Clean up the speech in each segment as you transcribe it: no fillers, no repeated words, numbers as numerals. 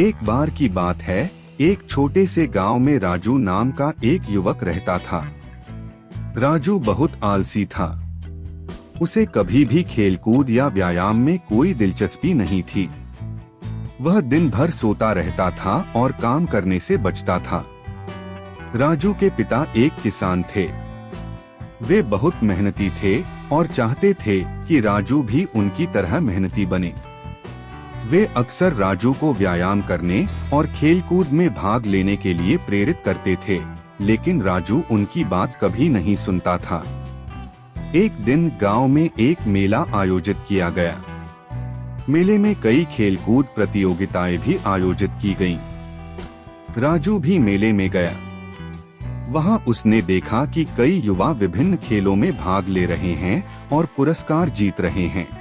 एक बार की बात है, एक छोटे से गांव में राजू नाम का एक युवक रहता था। राजू बहुत आलसी था। उसे कभी भी खेलकूद या व्यायाम में कोई दिलचस्पी नहीं थी। वह दिन भर सोता रहता था और काम करने से बचता था। राजू के पिता एक किसान थे। वे बहुत मेहनती थे और चाहते थे कि राजू भी उनकी तरह मेहनती बने। वे अक्सर राजू को व्यायाम करने और खेलकूद में भाग लेने के लिए प्रेरित करते थे, लेकिन राजू उनकी बात कभी नहीं सुनता था। एक दिन गांव में एक मेला आयोजित किया गया। मेले में कई खेलकूद प्रतियोगिताएं भी आयोजित की गईं। राजू भी मेले में गया। वहां उसने देखा कि कई युवा विभिन्न खेलों में भाग ले रहे हैं और पुरस्कार जीत रहे हैं।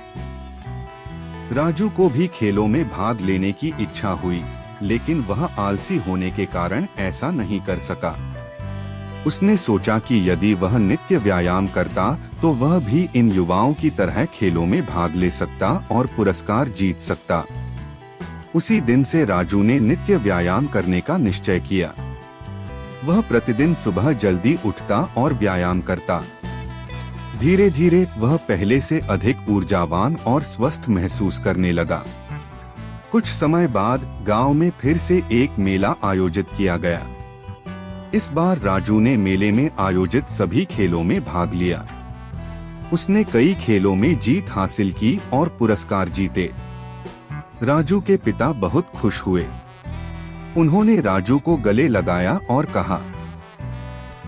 राजू को भी खेलों में भाग लेने की इच्छा हुई, लेकिन वह आलसी होने के कारण ऐसा नहीं कर सका। उसने सोचा कि यदि वह नित्य व्यायाम करता तो वह भी इन युवाओं की तरह खेलों में भाग ले सकता और पुरस्कार जीत सकता। उसी दिन से राजू ने नित्य व्यायाम करने का निश्चय किया। वह प्रतिदिन सुबह जल्दी उठता और व्यायाम करता। धीरे धीरे वह पहले से अधिक ऊर्जावान और स्वस्थ महसूस करने लगा। कुछ समय बाद गांव में फिर से एक मेला आयोजित किया गया। इस बार राजू ने मेले में आयोजित सभी खेलों में भाग लिया। उसने कई खेलों में जीत हासिल की और पुरस्कार जीते। राजू के पिता बहुत खुश हुए। उन्होंने राजू को गले लगाया और कहा,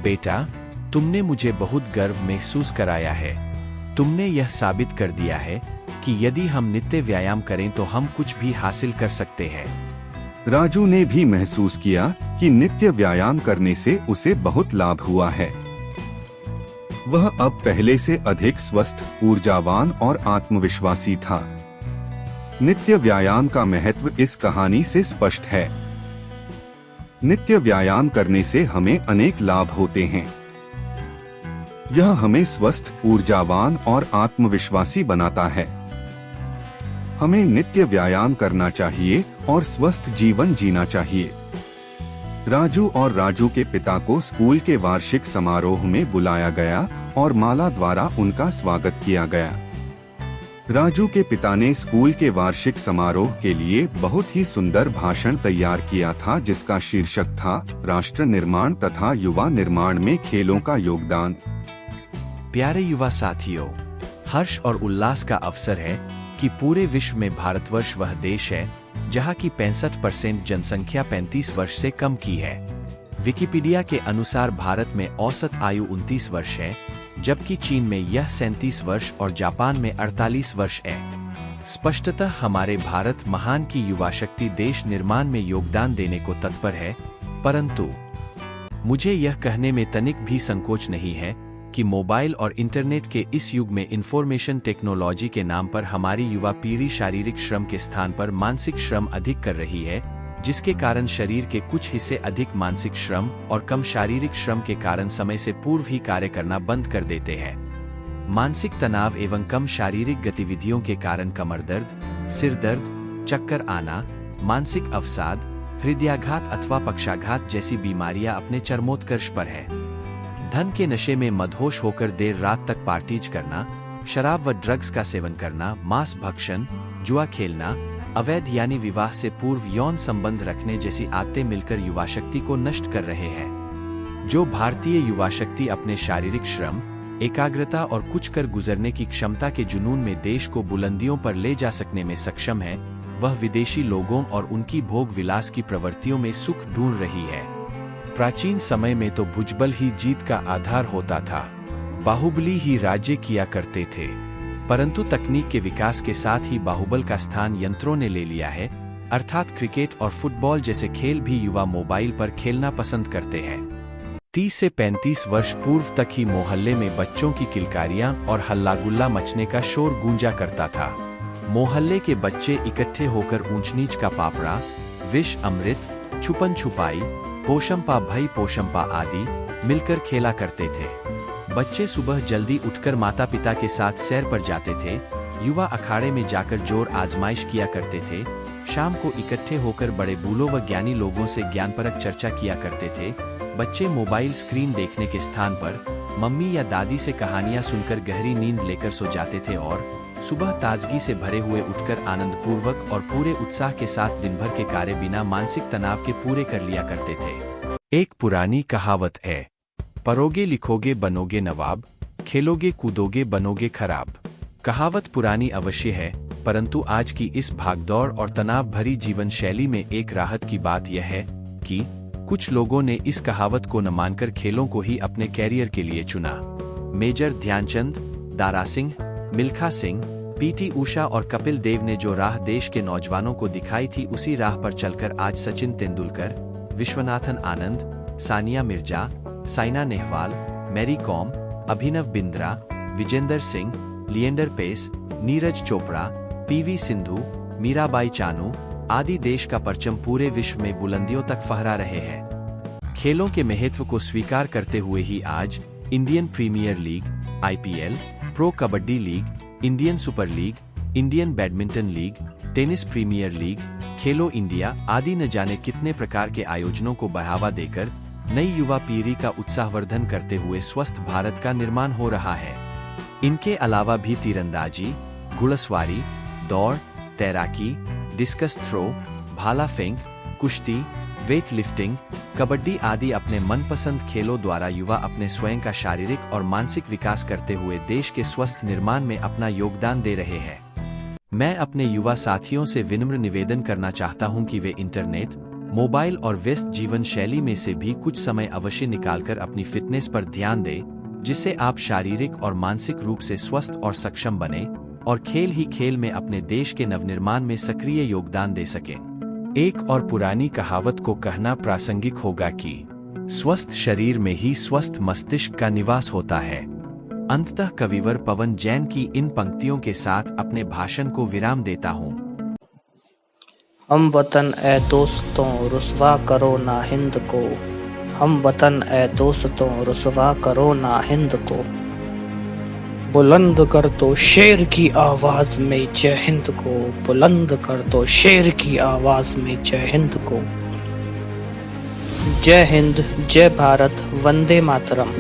बेटा, तुमने मुझे बहुत गर्व महसूस कराया है। तुमने यह साबित कर दिया है कि यदि हम नित्य व्यायाम करें तो हम कुछ भी हासिल कर सकते हैं। राजू ने भी महसूस किया कि नित्य व्यायाम करने से उसे बहुत लाभ हुआ है। वह अब पहले से अधिक स्वस्थ, ऊर्जावान और आत्मविश्वासी था। नित्य व्यायाम का महत्व इस कहानी से स्पष्ट है। नित्य व्यायाम करने से हमें अनेक लाभ होते हैं। यह हमें स्वस्थ, ऊर्जावान और आत्मविश्वासी बनाता है। हमें नित्य व्यायाम करना चाहिए और स्वस्थ जीवन जीना चाहिए। राजू और राजू के पिता को स्कूल के वार्षिक समारोह में बुलाया गया और माला द्वारा उनका स्वागत किया गया। राजू के पिता ने स्कूल के वार्षिक समारोह के लिए बहुत ही सुंदर भाषण तैयार किया था, जिसका शीर्षक था राष्ट्र निर्माण तथा युवा निर्माण में खेलों का योगदान। प्यारे युवा साथियों, हर्ष और उल्लास का अवसर है कि पूरे विश्व में भारतवर्ष वह देश है जहां की 65% जनसंख्या 35 वर्ष से कम की है। विकिपीडिया के अनुसार भारत में औसत आयु 29 वर्ष है, जबकि चीन में यह 37 वर्ष और जापान में 48 वर्ष है। स्पष्टतः हमारे भारत महान की युवा शक्ति देश निर्माण में योगदान देने को तत्पर है, परंतु मुझे यह कहने में तनिक भी संकोच नहीं है कि मोबाइल और इंटरनेट के इस युग में इंफॉर्मेशन टेक्नोलॉजी के नाम पर हमारी युवा पीढ़ी शारीरिक श्रम के स्थान पर मानसिक श्रम अधिक कर रही है, जिसके कारण शरीर के कुछ हिस्से अधिक मानसिक श्रम और कम शारीरिक श्रम के कारण समय से पूर्व ही कार्य करना बंद कर देते हैं। मानसिक तनाव एवं कम शारीरिक गतिविधियों के कारण कमर दर्द, सिर दर्द, चक्कर आना, मानसिक अवसाद, हृदयाघात अथवा पक्षाघात जैसी बीमारियां अपने चरमोत्कर्ष पर है। धन के नशे में मदहोश होकर देर रात तक पार्टीज करना, शराब व ड्रग्स का सेवन करना, मांस भक्षण, जुआ खेलना, अवैध यानी विवाह से पूर्व यौन संबंध रखने जैसी आदतें मिलकर युवा शक्ति को नष्ट कर रहे हैं। जो भारतीय युवा शक्ति अपने शारीरिक श्रम, एकाग्रता और कुछ कर गुजरने की क्षमता के जुनून में देश को बुलंदियों पर ले जा सकने में सक्षम है, वह विदेशी लोगों और उनकी भोग विलास की प्रवृत्तियों में सुख ढूंढ रही है। प्राचीन समय में तो भुजबल ही जीत का आधार होता था, बाहुबली ही राज्य किया करते थे, परंतु तकनीक के विकास के साथ ही बाहुबल का स्थान यंत्रों ने ले लिया है, अर्थात क्रिकेट और फुटबॉल जैसे खेल भी युवा मोबाइल पर खेलना पसंद करते हैं। 30 से 35 वर्ष पूर्व तक ही मोहल्ले में बच्चों की किलकारियां और हल्ला-गुल्ला मचने का शोर गूंजा करता था। मोहल्ले के बच्चे इकट्ठे होकर ऊंच नीच का पापड़ा, विष अमृत, छुपन छुपाई, पोशंपा भई पोशंपा आदि मिलकर खेला करते थे। बच्चे सुबह जल्दी उठकर माता पिता के साथ सैर पर जाते थे, युवा अखाड़े में जाकर जोर आजमाइश किया करते थे, शाम को इकट्ठे होकर बड़े बूढ़ों व ज्ञानी लोगों से ज्ञानपरक चर्चा किया करते थे। बच्चे मोबाइल स्क्रीन देखने के स्थान पर मम्मी या दादी से कहानियां सुनकर गहरी नींद लेकर सो जाते थे और सुबह ताजगी से भरे हुए उठकर आनंदपूर्वक और पूरे उत्साह के साथ दिन भर के कार्य बिना मानसिक तनाव के पूरे कर लिया करते थे। एक पुरानी कहावत है, पढ़ोगे लिखोगे बनोगे नवाब, खेलोगे कूदोगे बनोगे खराब। कहावत पुरानी अवश्य है, परंतु आज की इस भागदौड़ और तनाव भरी जीवन शैली में एक राहत की बात यह है कि कुछ लोगों ने इस कहावत को न मानकर खेलों को ही अपने कैरियर के लिए चुना। मेजर ध्यानचंद, दारा सिंह, मिल्खा सिंह, पीटी उषा और कपिल देव ने जो राह देश के नौजवानों को दिखाई थी, उसी राह पर चलकर आज Sachin Tendulkar, Viswanathan Anand, Sania Mirza, Saina Nehwal, Mary com, Abhinav Bindra, Vijender Singh, Leander pace, Neeraj Chopra, PV Sindhu, Mirabai Chanu आदि देश का परचम पूरे विश्व में बुलंदियों तक फहरा रहे हैं। खेलों के महत्व को स्वीकार करते हुए ही आज Indian Premier League, IPL, pro kabaddi league, Indian Super League, Indian Badminton League, Tennis Premier League, Khelo India आदि न जाने कितने प्रकार के आयोजनों को बढ़ावा देकर नई युवा पीढ़ी का उत्साहवर्धन करते हुए स्वस्थ भारत का निर्माण हो रहा है। इनके अलावा भी तीरंदाजी, घुड़सवारी, दौड़, तैराकी, डिस्कस थ्रो, भाला फेंक, कुश्ती, वेट लिफ्टिंग, कबड्डी आदि अपने मनपसंद खेलों द्वारा युवा अपने स्वयं का शारीरिक और मानसिक विकास करते हुए देश के स्वस्थ निर्माण में अपना योगदान दे रहे हैं। मैं अपने युवा साथियों से विनम्र निवेदन करना चाहता हूं कि वे इंटरनेट, मोबाइल और व्यस्त जीवन शैली में से भी कुछ समय अवश्य निकालकर अपनी फिटनेस पर ध्यान दें, जिससे आप शारीरिक और मानसिक रूप से स्वस्थ और सक्षम बने और खेल ही खेल में अपने देश के नवनिर्माण में सक्रिय योगदान दे सकें। एक और पुरानी कहावत को कहना प्रासंगिक होगा कि स्वस्थ शरीर में ही स्वस्थ मस्तिष्क का निवास होता है। अंततः कविवर पवन जैन की इन पंक्तियों के साथ अपने भाषण को विराम देता हूँ। हम वतन ए दोस्तों रुसवा करो ना हिंद को, हम वतन ए दोस्तों रुसवा करो ना हिंद को, बुलंद कर दो शेर की आवाज में जय हिंद को, बुलंद कर दो शेर की आवाज में जय हिंद को। जय हिंद, जय भारत, वंदे मातरम।